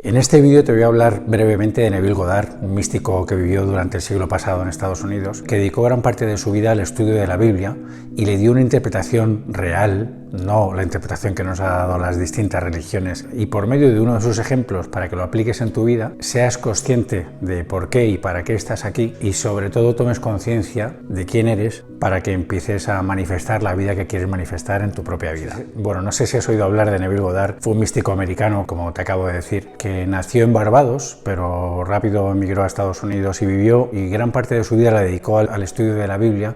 En este vídeo te voy a hablar brevemente de Neville Goddard, un místico que vivió durante el siglo pasado en Estados Unidos, que dedicó gran parte de su vida al estudio de la Biblia y le dio una interpretación real, no la interpretación que nos ha dado las distintas religiones, y por medio de uno de sus ejemplos para que lo apliques en tu vida, seas consciente de por qué y para qué estás aquí y sobre todo tomes conciencia de quién eres para que empieces a manifestar la vida que quieres manifestar en tu propia vida. Bueno, no sé si has oído hablar de Neville Goddard, fue un místico americano, como te acabo de decir, que nació en Barbados, pero rápido emigró a Estados Unidos y vivió, y gran parte de su vida la dedicó al estudio de la Biblia,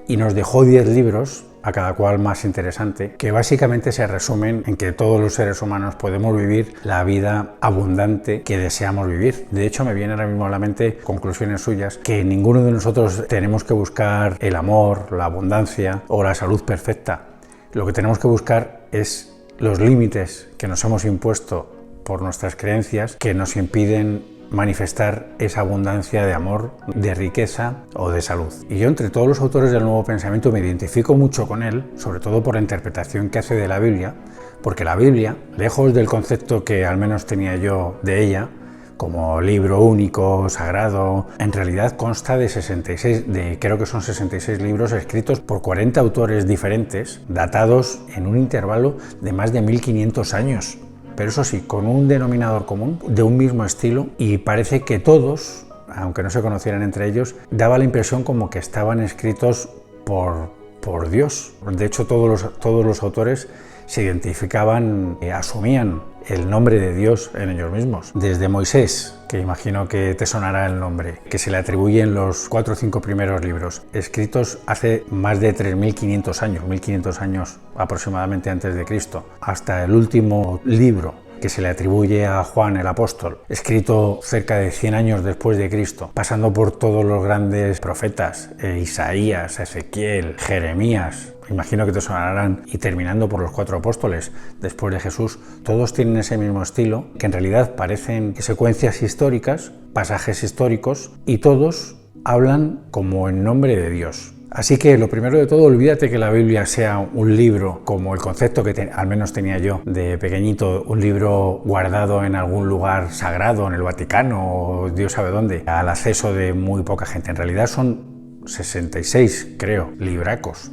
y nos dejó 10 libros, a cada cual más interesante, que básicamente se resumen en que todos los seres humanos podemos vivir la vida abundante que deseamos vivir. De hecho, me viene ahora mismo a la mente conclusiones suyas, que ninguno de nosotros tenemos que buscar el amor, la abundancia o la salud perfecta. Lo que tenemos que buscar es los límites que nos hemos impuesto por nuestras creencias, que nos impiden manifestar esa abundancia de amor, de riqueza o de salud. Y yo, entre todos los autores del Nuevo Pensamiento, me identifico mucho con él, sobre todo por la interpretación que hace de la Biblia, porque la Biblia, lejos del concepto que al menos tenía yo de ella, como libro único, sagrado, en realidad consta de creo que son 66 libros escritos por 40 autores diferentes, datados en un intervalo de más de 1500 años. Pero eso sí, con un denominador común, de un mismo estilo, y parece que todos, aunque no se conocieran entre ellos, daba la impresión como que estaban escritos por Dios. De hecho, todos los autores se identificaban, asumían el nombre de Dios en ellos mismos. Desde Moisés, que imagino que te sonará el nombre, que se le atribuyen los 4 o 5 primeros libros, escritos hace más de 3.500 años, 1.500 años aproximadamente antes de Cristo, hasta el último libro que se le atribuye a Juan el Apóstol, escrito cerca de 100 años después de Cristo, pasando por todos los grandes profetas, Isaías, Ezequiel, Jeremías, imagino que te sonarán, y terminando por los 4 apóstoles después de Jesús, todos tienen ese mismo estilo, que en realidad parecen secuencias históricas, pasajes históricos, y todos hablan como en nombre de Dios. Así que lo primero de todo, olvídate que la Biblia sea un libro como el concepto que al menos tenía yo de pequeñito, un libro guardado en algún lugar sagrado, en el Vaticano o Dios sabe dónde, al acceso de muy poca gente. En realidad son 66, creo, libracos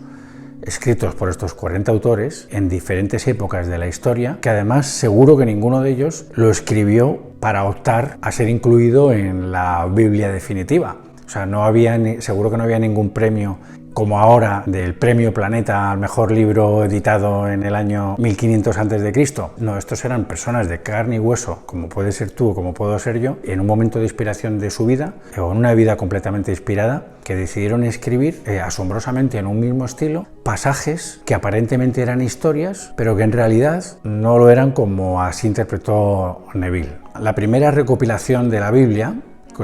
escritos por estos 40 autores en diferentes épocas de la historia, que además seguro que ninguno de ellos lo escribió para optar a ser incluido en la Biblia definitiva. O sea, seguro que no había ningún premio como ahora del Premio Planeta al mejor libro editado en el año 1500 a.C. No, estos eran personas de carne y hueso, como puede ser tú o como puedo ser yo, en un momento de inspiración de su vida, o en una vida completamente inspirada, que decidieron escribir asombrosamente en un mismo estilo pasajes que aparentemente eran historias, pero que en realidad no lo eran como así interpretó Neville. La primera recopilación de la Biblia,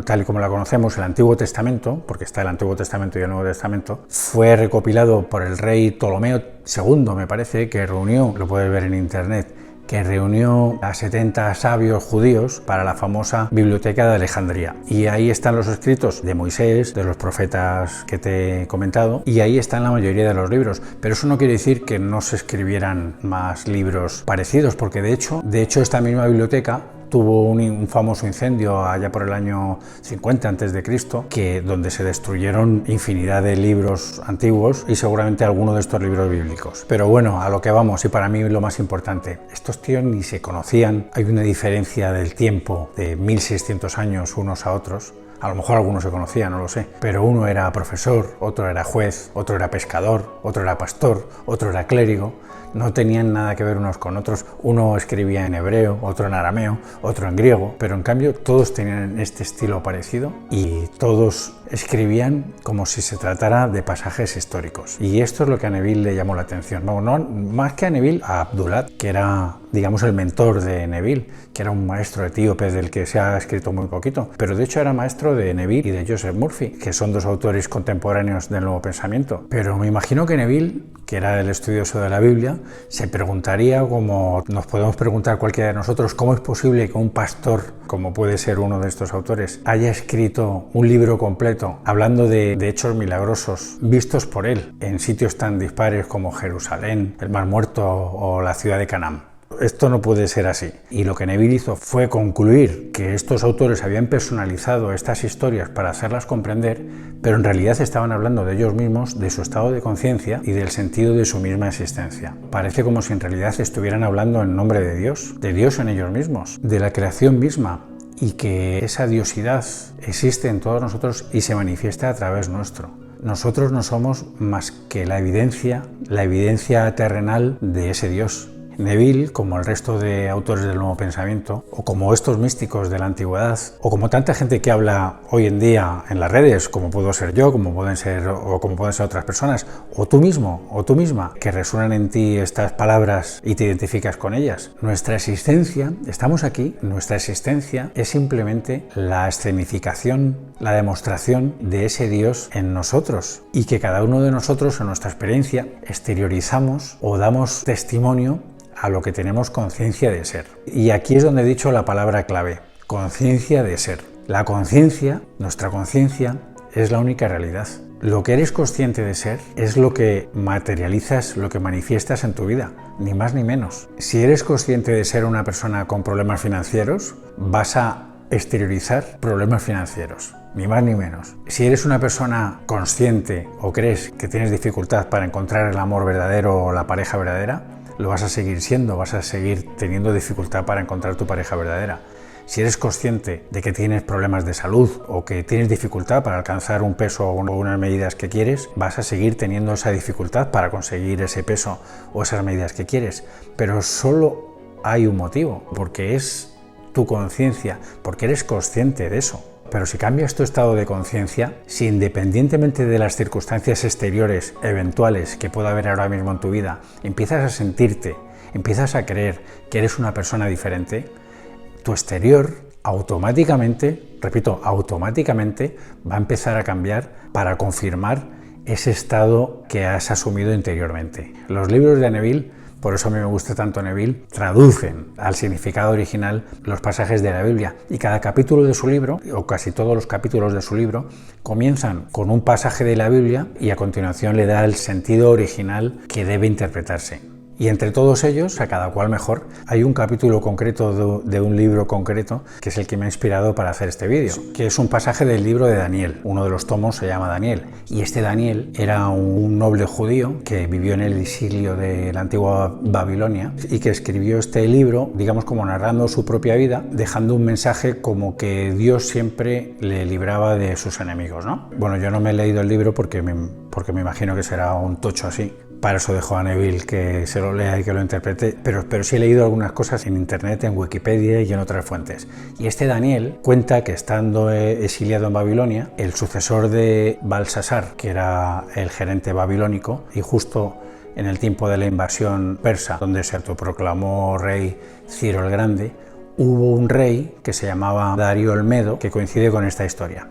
tal y como la conocemos, el Antiguo Testamento, porque está el Antiguo Testamento y el Nuevo Testamento, fue recopilado por el rey Ptolomeo II, me parece, que reunió, lo puedes ver en internet, que reunió a 70 sabios judíos para la famosa Biblioteca de Alejandría. Y ahí están los escritos de Moisés, de los profetas que te he comentado, y ahí están la mayoría de los libros. Pero eso no quiere decir que no se escribieran más libros parecidos, porque de hecho esta misma biblioteca tuvo un famoso incendio allá por el año 50 a.C., donde se destruyeron infinidad de libros antiguos y seguramente alguno de estos libros bíblicos. Pero bueno, a lo que vamos, y para mí lo más importante, estos tíos ni se conocían, hay una diferencia del tiempo de 1600 años unos a otros. A lo mejor algunos se conocían, no lo sé, pero uno era profesor, otro era juez, otro era pescador, otro era pastor, otro era clérigo. No tenían nada que ver unos con otros. Uno escribía en hebreo, otro en arameo, otro en griego, pero en cambio todos tenían este estilo parecido y todos escribían como si se tratara de pasajes históricos. Y esto es lo que a Neville le llamó la atención. No, más que a Neville, a Abdullah, que era, digamos, el mentor de Neville, que era un maestro etíope del que se ha escrito muy poquito, pero de hecho era maestro de Neville y de Joseph Murphy, que son 2 autores contemporáneos del Nuevo Pensamiento. Pero me imagino que Neville, que era el estudioso de la Biblia, se preguntaría, como nos podemos preguntar cualquiera de nosotros, ¿cómo es posible que un pastor, como puede ser uno de estos autores, haya escrito un libro completo hablando de hechos milagrosos vistos por él en sitios tan dispares como Jerusalén, el Mar Muerto o la ciudad de Canaán? esto no puede ser así. Y lo que Neville hizo fue concluir que estos autores habían personalizado estas historias para hacerlas comprender, pero en realidad estaban hablando de ellos mismos, de su estado de conciencia y del sentido de su misma existencia. Parece como si en realidad estuvieran hablando en nombre de Dios en ellos mismos, de la creación misma, y que esa diosidad existe en todos nosotros y se manifiesta a través nuestro. Nosotros no somos más que la evidencia terrenal de ese Dios. Neville, como el resto de autores del Nuevo Pensamiento, o como estos místicos de la antigüedad, o como tanta gente que habla hoy en día en las redes, como puedo ser yo, como pueden ser otras personas, o tú mismo, o tú misma, que resuenan en ti estas palabras y te identificas con ellas. Nuestra existencia, estamos aquí, nuestra existencia es simplemente la escenificación, la demostración de ese Dios en nosotros, y que cada uno de nosotros en nuestra experiencia exteriorizamos o damos testimonio a lo que tenemos conciencia de ser. Y aquí es donde he dicho la palabra clave, conciencia de ser. La conciencia, nuestra conciencia, es la única realidad. Lo que eres consciente de ser es lo que materializas, lo que manifiestas en tu vida, ni más ni menos. Si eres consciente de ser una persona con problemas financieros, vas a exteriorizar problemas financieros, ni más ni menos. Si eres una persona consciente o crees que tienes dificultad para encontrar el amor verdadero o la pareja verdadera, lo vas a seguir siendo, vas a seguir teniendo dificultad para encontrar tu pareja verdadera. Si eres consciente de que tienes problemas de salud o que tienes dificultad para alcanzar un peso o unas medidas que quieres, vas a seguir teniendo esa dificultad para conseguir ese peso o esas medidas que quieres. Pero solo hay un motivo, porque es tu conciencia, porque eres consciente de eso. Pero si cambias tu estado de conciencia, si independientemente de las circunstancias exteriores eventuales que pueda haber ahora mismo en tu vida, empiezas a sentirte, empiezas a creer que eres una persona diferente, tu exterior automáticamente, repito, automáticamente va a empezar a cambiar para confirmar ese estado que has asumido interiormente. Los libros de Neville, por eso a mí me gusta tanto Neville, traducen al significado original los pasajes de la Biblia, y cada capítulo de su libro, o casi todos los capítulos de su libro, comienzan con un pasaje de la Biblia y a continuación le da el sentido original que debe interpretarse. Y entre todos ellos, a cada cual mejor, hay un capítulo concreto de un libro concreto que es el que me ha inspirado para hacer este vídeo, que es un pasaje del libro de Daniel. Uno de los tomos se llama Daniel, y este Daniel era un noble judío que vivió en el exilio de la antigua Babilonia y que escribió este libro, digamos, como narrando su propia vida, dejando un mensaje como que Dios siempre le libraba de sus enemigos, ¿no? Bueno, yo no me he leído el libro porque me imagino que será un tocho así. Para eso dejo a Neville que se lo lea y que lo interprete, pero sí he leído algunas cosas en internet, en Wikipedia y en otras fuentes. Y este Daniel cuenta que estando exiliado en Babilonia, el sucesor de Balsasar, que era el gerente babilónico, y justo en el tiempo de la invasión persa, donde se autoproclamó rey Ciro el Grande, hubo un rey que se llamaba Darío el Medo, que coincide con esta historia.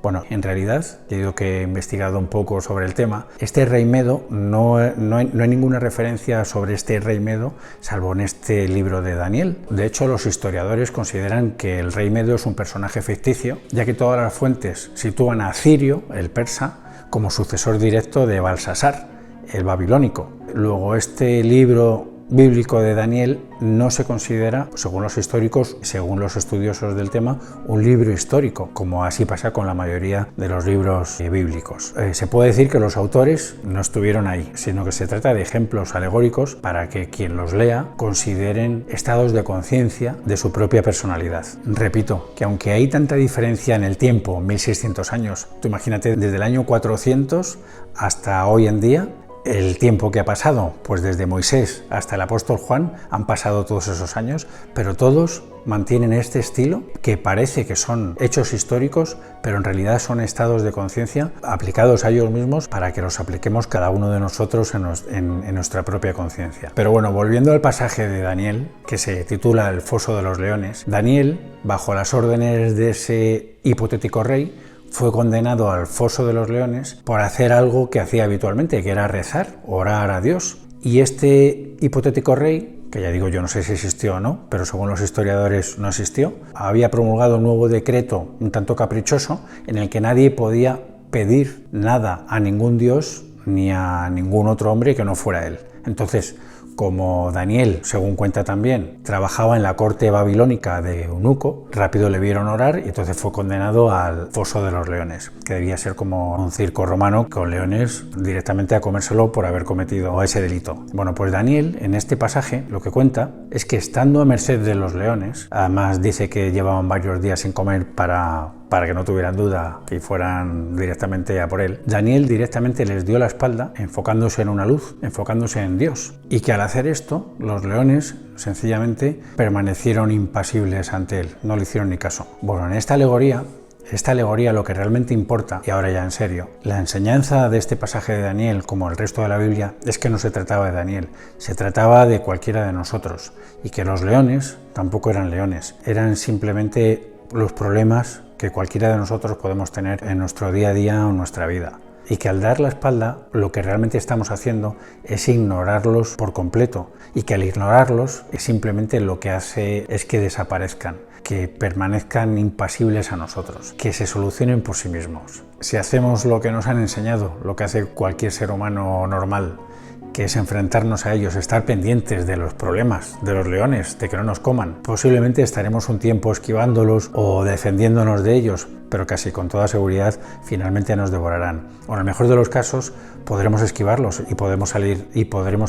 Bueno, en realidad, yo digo que he investigado un poco sobre el tema. Este rey Medo, no hay ninguna referencia sobre este rey Medo, salvo en este libro de Daniel. De hecho, los historiadores consideran que el rey Medo es un personaje ficticio, ya que todas las fuentes sitúan a Cirio, el persa, como sucesor directo de Balsasar, el babilónico. Luego, este libro bíblico de Daniel no se considera, según los históricos, según los estudiosos del tema, un libro histórico, como así pasa con la mayoría de los libros bíblicos. Se puede decir que los autores no estuvieron ahí, sino que se trata de ejemplos alegóricos para que quien los lea consideren estados de conciencia de su propia personalidad. Repito, que aunque hay tanta diferencia en el tiempo, 1600 años, tú imagínate desde el año 400 hasta hoy en día, el tiempo que ha pasado, pues desde Moisés hasta el apóstol Juan han pasado todos esos años, pero todos mantienen este estilo que parece que son hechos históricos, pero en realidad son estados de conciencia aplicados a ellos mismos para que los apliquemos cada uno de nosotros en nuestra propia conciencia. Pero bueno, volviendo al pasaje de Daniel, que se titula El foso de los leones, Daniel, bajo las órdenes de ese hipotético rey, fue condenado al foso de los leones por hacer algo que hacía habitualmente, que era rezar, orar a Dios. Y este hipotético rey, que ya digo yo no sé si existió o no, pero según los historiadores no existió, había promulgado un nuevo decreto un tanto caprichoso en el que nadie podía pedir nada a ningún dios ni a ningún otro hombre que no fuera él. Entonces, Como Daniel, según cuenta también, trabajaba en la corte babilónica de Eunuco, rápido le vieron orar y entonces fue condenado al foso de los leones, que debía ser como un circo romano con leones directamente a comérselo por haber cometido ese delito. Bueno, pues Daniel en este pasaje lo que cuenta es que estando a merced de los leones, además dice que llevaban varios días sin comer para que no tuvieran duda y fueran directamente a por él, Daniel directamente les dio la espalda enfocándose en una luz, enfocándose en Dios. Y que al hacer esto, los leones sencillamente permanecieron impasibles ante él, no le hicieron ni caso. Bueno, en esta alegoría lo que realmente importa, y ahora ya en serio, la enseñanza de este pasaje de Daniel, como el resto de la Biblia, es que no se trataba de Daniel, se trataba de cualquiera de nosotros, y que los leones tampoco eran leones, eran simplemente los problemas que cualquiera de nosotros podemos tener en nuestro día a día o en nuestra vida. Y que al dar la espalda lo que realmente estamos haciendo es ignorarlos por completo, y que al ignorarlos simplemente lo que hace es que desaparezcan, que permanezcan impasibles a nosotros, que se solucionen por sí mismos. Si hacemos lo que nos han enseñado, lo que hace cualquier ser humano normal, que es enfrentarnos a ellos, estar pendientes de los problemas, de los leones, de que no nos coman. Posiblemente estaremos un tiempo esquivándolos o defendiéndonos de ellos, pero casi con toda seguridad finalmente nos devorarán. O en el mejor de los casos podremos esquivarlos y podremos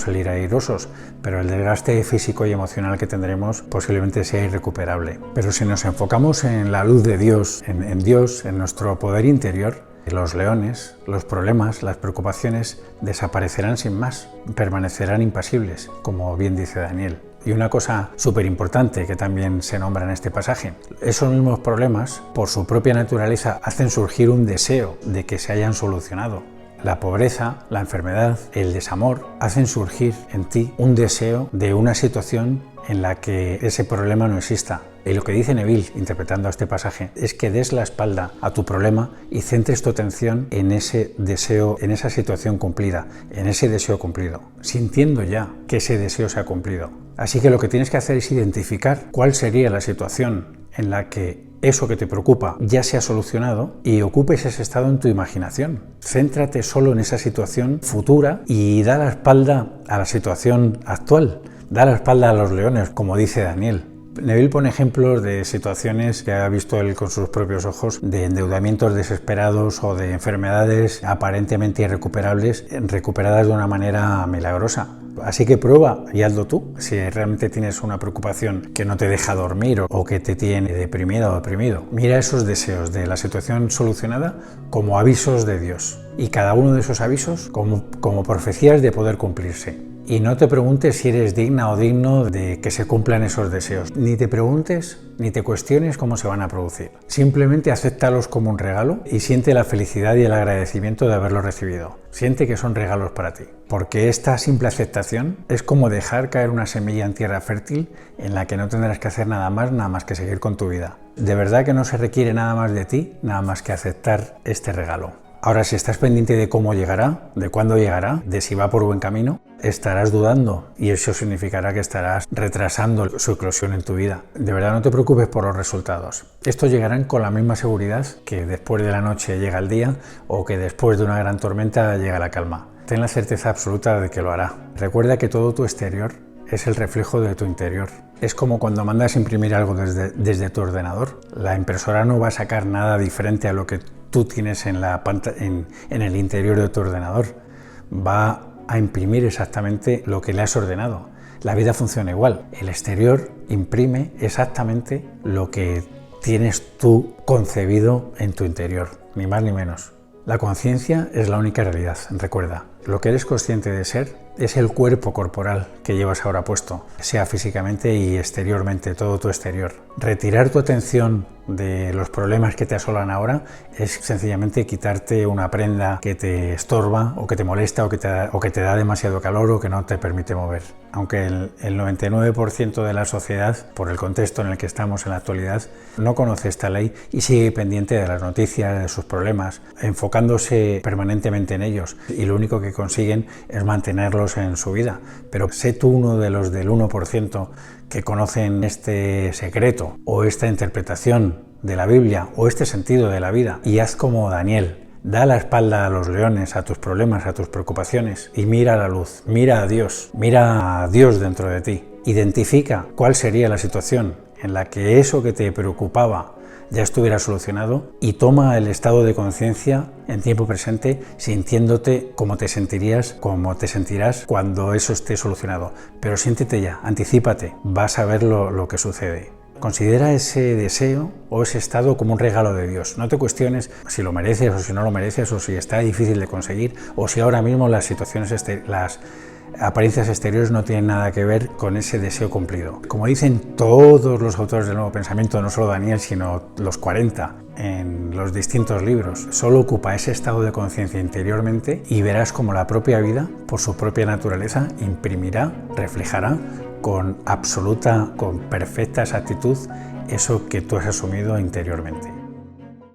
salir airosos, pero el desgaste físico y emocional que tendremos posiblemente sea irrecuperable. Pero si nos enfocamos en la luz de Dios, en Dios, en nuestro poder interior, los leones, los problemas, las preocupaciones desaparecerán sin más, permanecerán impasibles, como bien dice Daniel. Y una cosa súper importante que también se nombra en este pasaje, esos mismos problemas, por su propia naturaleza, hacen surgir un deseo de que se hayan solucionado. La pobreza, la enfermedad, el desamor, hacen surgir en ti un deseo de una situación en la que ese problema no exista. Y lo que dice Neville, interpretando este pasaje, es que des la espalda a tu problema y centres tu atención en ese deseo, en esa situación cumplida, en ese deseo cumplido, sintiendo ya que ese deseo se ha cumplido. Así que lo que tienes que hacer es identificar cuál sería la situación en la que eso que te preocupa ya se ha solucionado y ocupes ese estado en tu imaginación. Céntrate solo en esa situación futura y da la espalda a la situación actual. Da la espalda a los leones, como dice Daniel. Neville pone ejemplos de situaciones que ha visto él con sus propios ojos, de endeudamientos desesperados o de enfermedades aparentemente irrecuperables, recuperadas de una manera milagrosa. Así que prueba y hazlo tú. Si realmente tienes una preocupación que no te deja dormir o que te tiene deprimida o deprimido, mira esos deseos de la situación solucionada como avisos de Dios. Y cada uno de esos avisos como profecías de poder cumplirse. Y no te preguntes si eres digna o digno de que se cumplan esos deseos. Ni te preguntes ni te cuestiones cómo se van a producir. Simplemente acéptalos como un regalo y siente la felicidad y el agradecimiento de haberlos recibido. Siente que son regalos para ti. Porque esta simple aceptación es como dejar caer una semilla en tierra fértil en la que no tendrás que hacer nada más que seguir con tu vida. De verdad que no se requiere nada más de ti, nada más que aceptar este regalo. Ahora, si estás pendiente de cómo llegará, de cuándo llegará, de si va por buen camino, estarás dudando y eso significará que estarás retrasando su eclosión en tu vida. De verdad, no te preocupes por los resultados. Estos llegarán con la misma seguridad que después de la noche llega el día o que después de una gran tormenta llega la calma. Ten la certeza absoluta de que lo hará. Recuerda que todo tu exterior es el reflejo de tu interior. Es como cuando mandas imprimir algo desde tu ordenador. La impresora no va a sacar nada diferente a lo que tú tienes en el interior de tu ordenador. Va a imprimir exactamente lo que le has ordenado. La vida funciona igual. El exterior imprime exactamente lo que tienes tú concebido en tu interior, ni más ni menos. La conciencia es la única realidad, recuerda. Lo que eres consciente de ser es el cuerpo corporal que llevas ahora puesto, sea físicamente y exteriormente, todo tu exterior. Retirar tu atención de los problemas que te asolan ahora es sencillamente quitarte una prenda que te estorba o que te molesta o que te da demasiado calor o que no te permite mover. Aunque el 99% de la sociedad, por el contexto en el que estamos en la actualidad, no conoce esta ley y sigue pendiente de las noticias, de sus problemas, enfocándose permanentemente en ellos, y lo único que consiguen es mantenerlos en su vida. Pero sé tú uno de los del 1% que conocen este secreto o esta interpretación de la Biblia o este sentido de la vida y haz como Daniel. Da la espalda a los leones, a tus problemas, a tus preocupaciones y mira a la luz, mira a Dios dentro de ti. Identifica cuál sería la situación en la que eso que te preocupaba ya estuviera solucionado y toma el estado de conciencia en tiempo presente, sintiéndote como te sentirás cuando eso esté solucionado. Pero siéntete ya, anticípate, vas a ver lo que sucede. Considera ese deseo o ese estado como un regalo de Dios. No te cuestiones si lo mereces o si no lo mereces, o si está difícil de conseguir, o si ahora mismo las apariencias exteriores no tienen nada que ver con ese deseo cumplido. Como dicen todos los autores del Nuevo Pensamiento, no solo Daniel, sino los 40 en los distintos libros, solo ocupa ese estado de conciencia interiormente y verás como la propia vida, por su propia naturaleza, imprimirá, reflejará con perfecta exactitud eso que tú has asumido interiormente.